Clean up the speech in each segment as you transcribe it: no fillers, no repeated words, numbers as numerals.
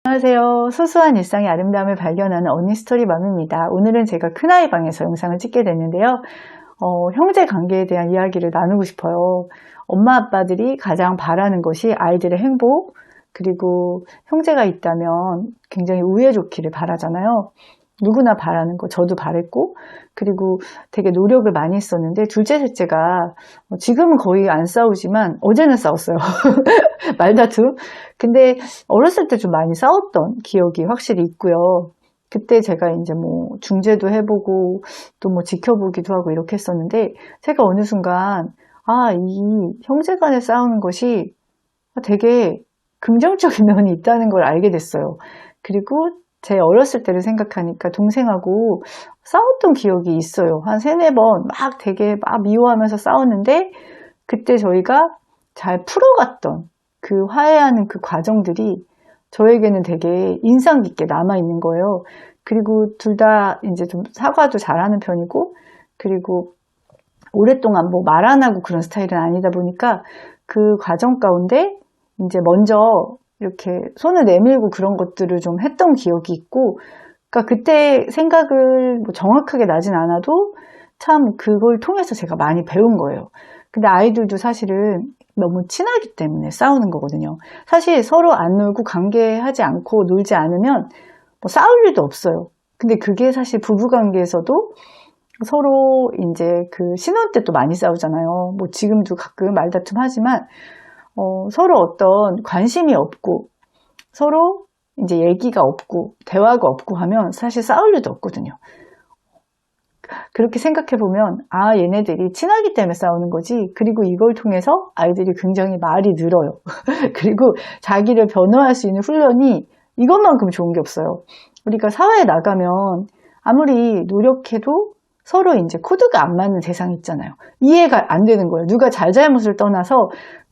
안녕하세요. 소소한 일상의 아름다움을 발견하는 언니 스토리맘입니다. 오늘은 제가 큰아이 방에서 영상을 찍게 됐는데요. 형제 관계에 대한 이야기를 나누고 싶어요. 엄마 아빠들이 가장 바라는 것이 아이들의 행복, 그리고 형제가 있다면 굉장히 우애 좋기를 바라잖아요. 누구나 바라는 거, 저도 바랬고, 그리고 되게 노력을 많이 했었는데, 둘째, 셋째가 지금은 거의 안 싸우지만 어제는 싸웠어요. 말다툼. 근데 어렸을 때 좀 많이 싸웠던 기억이 확실히 있고요. 그때 제가 이제 뭐 중재도 해보고 또 뭐 지켜보기도 하고 이렇게 했었는데, 제가 어느 순간 이 형제 간에 싸우는 것이 되게 긍정적인 면이 있다는 걸 알게 됐어요. 그리고 제 어렸을 때를 생각하니까 동생하고 싸웠던 기억이 있어요. 한 3-4번 막 되게 막 미워하면서 싸웠는데, 그때 저희가 잘 풀어갔던 그 화해하는 그 과정들이 저에게는 되게 인상 깊게 남아있는 거예요. 그리고 둘 다 이제 좀 사과도 잘하는 편이고, 그리고 오랫동안 뭐 말 안 하고 그런 스타일은 아니다 보니까 그 과정 가운데 이제 먼저 이렇게 손을 내밀고 그런 것들을 좀 했던 기억이 있고, 그러니까 그때 생각을 뭐 정확하게 나진 않아도 참 그걸 통해서 제가 많이 배운 거예요. 근데 아이들도 사실은 너무 친하기 때문에 싸우는 거거든요. 사실 서로 안 놀고 관계하지 않고 놀지 않으면 뭐 싸울 일도 없어요. 근데 그게 사실 부부 관계에서도 서로 이제 그 신혼 때 또 많이 싸우잖아요. 뭐 지금도 가끔 말다툼 하지만 서로 어떤 관심이 없고 서로 이제 얘기가 없고 대화가 없고 하면 사실 싸울 일도 없거든요. 그렇게 생각해 보면 얘네들이 친하기 때문에 싸우는 거지. 그리고 이걸 통해서 아이들이 굉장히 말이 늘어요. 그리고 자기를 변호할 수 있는 훈련이 이것만큼 좋은 게 없어요. 우리가 사회에 나가면 아무리 노력해도 서로 이제 코드가 안 맞는 대상이 있잖아요. 이해가 안 되는 거예요. 누가 잘잘못을 떠나서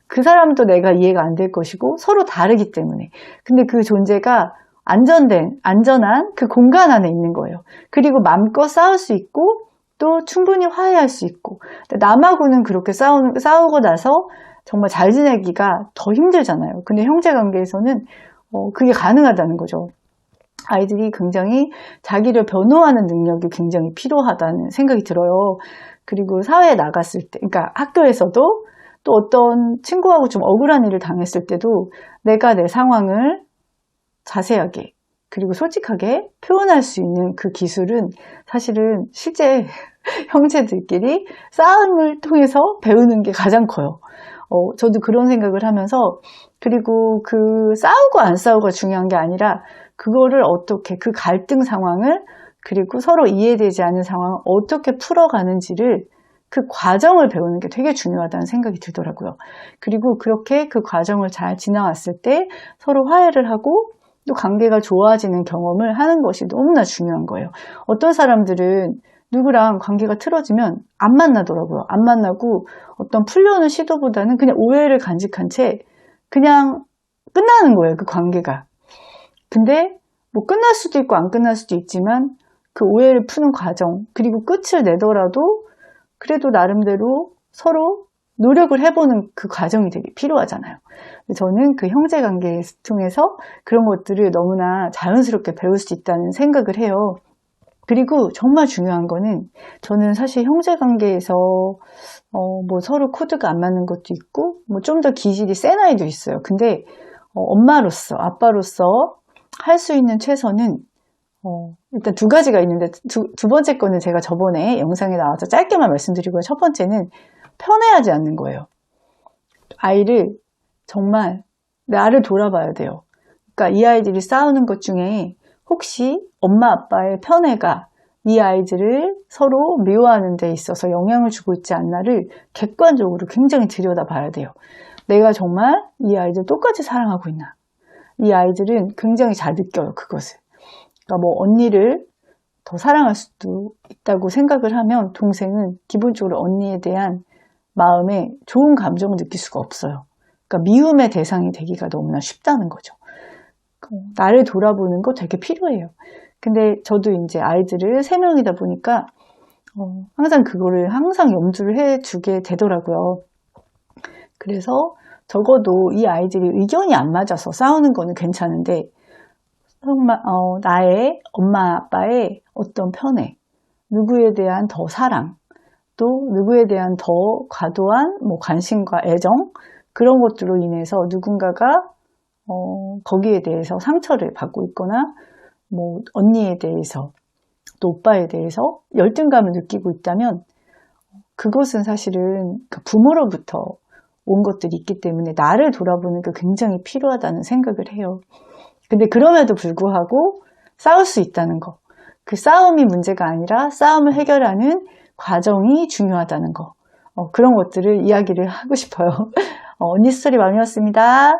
그 사람도 내가 이해가 안 될 것이고 서로 다르기 때문에. 근데 그 존재가 안전한 그 공간 안에 있는 거예요. 그리고 마음껏 싸울 수 있고 또 충분히 화해할 수 있고. 남하고는 그렇게 싸우고 나서 정말 잘 지내기가 더 힘들잖아요. 근데 형제 관계에서는 그게 가능하다는 거죠. 아이들이 굉장히 자기를 변호하는 능력이 굉장히 필요하다는 생각이 들어요. 그리고 사회에 나갔을 때, 그러니까 학교에서도 또 어떤 친구하고 좀 억울한 일을 당했을 때도 내가 내 상황을 자세하게 그리고 솔직하게 표현할 수 있는 그 기술은 사실은 실제 형제들끼리 싸움을 통해서 배우는 게 가장 커요. 저도 그런 생각을 하면서, 그리고 그 싸우고 안 싸우고가 중요한 게 아니라 그거를 어떻게 그 갈등 상황을, 그리고 서로 이해되지 않는 상황을 어떻게 풀어가는지를 그 과정을 배우는 게 되게 중요하다는 생각이 들더라고요. 그리고 그렇게 그 과정을 잘 지나왔을 때 서로 화해를 하고 또 관계가 좋아지는 경험을 하는 것이 너무나 중요한 거예요. 어떤 사람들은 누구랑 관계가 틀어지면 안 만나더라고요. 안 만나고 어떤 풀려는 시도보다는 그냥 오해를 간직한 채 그냥 끝나는 거예요, 그 관계가. 근데 뭐 끝날 수도 있고 안 끝날 수도 있지만 그 오해를 푸는 과정, 그리고 끝을 내더라도 그래도 나름대로 서로 노력을 해보는 그 과정이 되게 필요하잖아요. 저는 그 형제 관계를 통해서 그런 것들을 너무나 자연스럽게 배울 수 있다는 생각을 해요. 그리고 정말 중요한 거는, 저는 사실 형제 관계에서 뭐 서로 코드가 안 맞는 것도 있고 뭐 좀 더 기질이 센 아이도 있어요. 근데 엄마로서, 아빠로서 할 수 있는 최선은 일단 2가지가 있는데, 두 번째 거는 제가 저번에 영상에 나와서 짧게만 말씀드리고요. 첫 번째는 편애하지 않는 거예요. 아이를 정말 나를 돌아봐야 돼요. 그러니까 이 아이들이 싸우는 것 중에 혹시 엄마 아빠의 편애가 이 아이들을 서로 미워하는 데 있어서 영향을 주고 있지 않나를 객관적으로 굉장히 들여다봐야 돼요. 내가 정말 이 아이들 똑같이 사랑하고 있나? 이 아이들은 굉장히 잘 느껴요, 그것을. 그러니까 뭐 언니를 더 사랑할 수도 있다고 생각을 하면 동생은 기본적으로 언니에 대한 마음에 좋은 감정을 느낄 수가 없어요. 그러니까 미움의 대상이 되기가 너무나 쉽다는 거죠. 나를 돌아보는 거 되게 필요해요. 근데 저도 이제 아이들을 3명이다 보니까 항상 그거를 항상 염두를 해주게 되더라고요. 그래서 적어도 이 아이들이 의견이 안 맞아서 싸우는 거는 괜찮은데 정말 나의 엄마 아빠의 어떤 편애, 누구에 대한 더 사랑, 또 누구에 대한 더 과도한 뭐 관심과 애정, 그런 것들로 인해서 누군가가 거기에 대해서 상처를 받고 있거나 뭐 언니에 대해서 또 오빠에 대해서 열등감을 느끼고 있다면, 그것은 사실은 부모로부터 온 것들이 있기 때문에 나를 돌아보는 게 굉장히 필요하다는 생각을 해요. 근데 그럼에도 불구하고 싸울 수 있다는 거, 그 싸움이 문제가 아니라 싸움을 해결하는 과정이 중요하다는 거, 그런 것들을 이야기를 하고 싶어요. 언니 스토리 맘이었습니다.